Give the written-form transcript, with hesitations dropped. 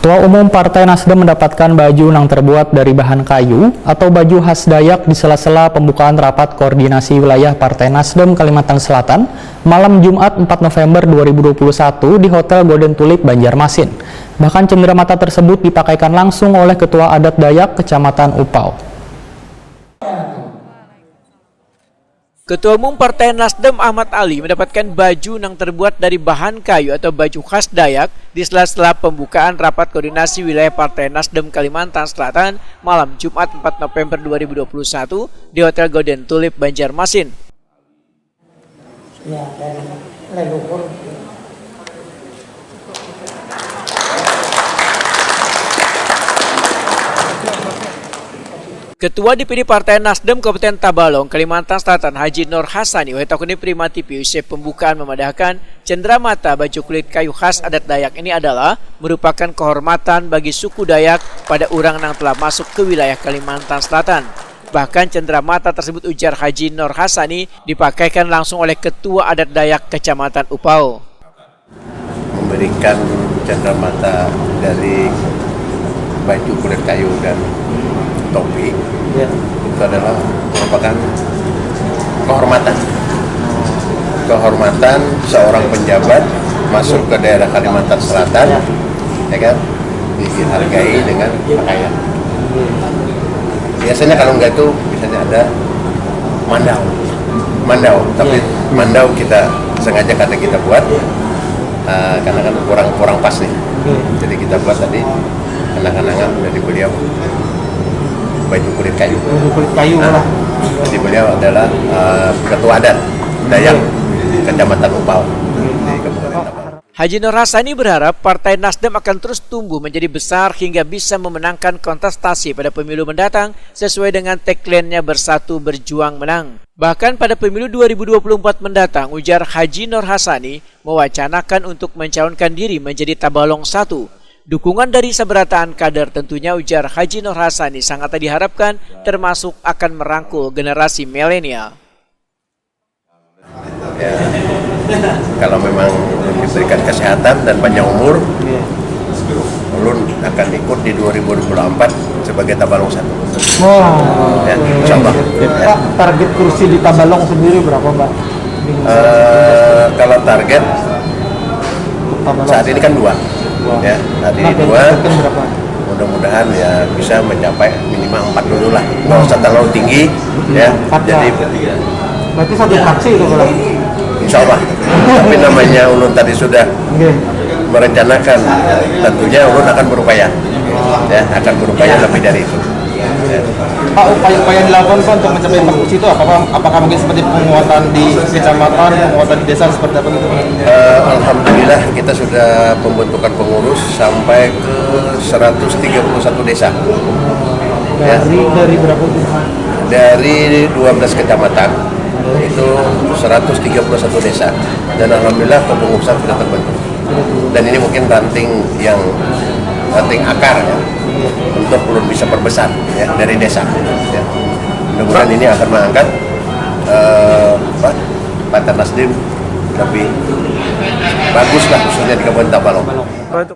Ketua Umum Partai Nasdem mendapatkan baju yang terbuat dari bahan kayu atau baju khas Dayak di sela-sela pembukaan rapat koordinasi wilayah Partai Nasdem Kalimantan Selatan malam Jumat 4 November 2021 di Hotel Golden Tulip, Banjarmasin. Bahkan cenderamata tersebut dipakaikan langsung oleh Ketua Adat Dayak Kecamatan Upau. Ketua Umum Partai Nasdem Ahmad Ali mendapatkan baju yang terbuat dari bahan kayu atau baju khas Dayak di sela-sela pembukaan rapat koordinasi wilayah Partai Nasdem Kalimantan Selatan malam Jumat 4 November 2021 di Hotel Golden Tulip, Banjarmasin. Ya, dari leluhur. Ketua DPD Partai Nasdem Kabupaten Tabalong, Kalimantan Selatan Haji Nur Hasani Wetakuni Prima TV usai pembukaan memadahkan cenderamata baju kulit kayu khas adat Dayak ini adalah merupakan kehormatan bagi suku Dayak pada orang yang telah masuk ke wilayah Kalimantan Selatan. Bahkan cenderamata tersebut, ujar Haji Nur Hasani, dipakaikan langsung oleh Ketua Adat Dayak Kecamatan Upau. Memberikan cenderamata dari baju kulit kayu dan topi, ya, itu adalah merupakan kehormatan seorang penjabat masuk ke daerah Kalimantan Selatan, ya kan, dihargai dengan pakaian. Biasanya kalau enggak itu biasanya ada mandau, tapi mandau kita sengaja karena kita buat karena kan kurang pas nih, jadi kita buat tadi kenang-kenangan dari beliau. Baju kulit kayu. Jadi beliau adalah Ketua Adat Dayak Kecamatan Upau di Kabupaten Tabalong. Haji Nur Hasani berharap Partai Nasdem akan terus tumbuh menjadi besar hingga bisa memenangkan kontestasi pada pemilu mendatang sesuai dengan tagline-nya Bersatu Berjuang Menang. Bahkan pada pemilu 2024 mendatang, ujar Haji Nur Hasani mewacanakan untuk mencalonkan diri menjadi Tabalong 1. Dukungan dari seberataan kader tentunya, ujar Haji Nur Hasani, sangat diharapkan termasuk akan merangkul generasi milenial. Ya, kalau memang diberikan kesehatan dan panjang umur, ulun akan ikut di 2024 sebagai Tabalong 1. Ya, insya Allah. Pak, target kursi di Tabalong sendiri berapa, Mbak? Kalau target saat ini kan 2. Ya, tadi 2, mudah-mudahan ya bisa mencapai minimal 4 dulu lah. Nggak usah terlalu tinggi, ya. Jadi berarti satu fraksi itu kalau? insya Allah. Tapi namanya ulun tadi sudah merencanakan, tentunya ulun akan berupaya, ya, akan berupaya lebih dari itu. Ya. Pak, upaya-upaya yang dilakukan Pak untuk mencapai 4 kursi itu apakah mungkin seperti penguatan di kecamatan, penguatan di desa, seperti apa gitu? Alhamdulillah kita sudah pembentukan pengurus sampai ke 131 desa. Dari berapa itu? Dari 12 kecamatan itu 131 desa, dan alhamdulillah kepengurusan sudah terbentuk. Dan ini mungkin ranting akar, ya, untuk belum bisa perbesar, ya, dari desa, ya. Mudah-mudahan ini akan mengangkat Partai Nasdem lebih bagus lah, khususnya di Kabupaten Tabalong.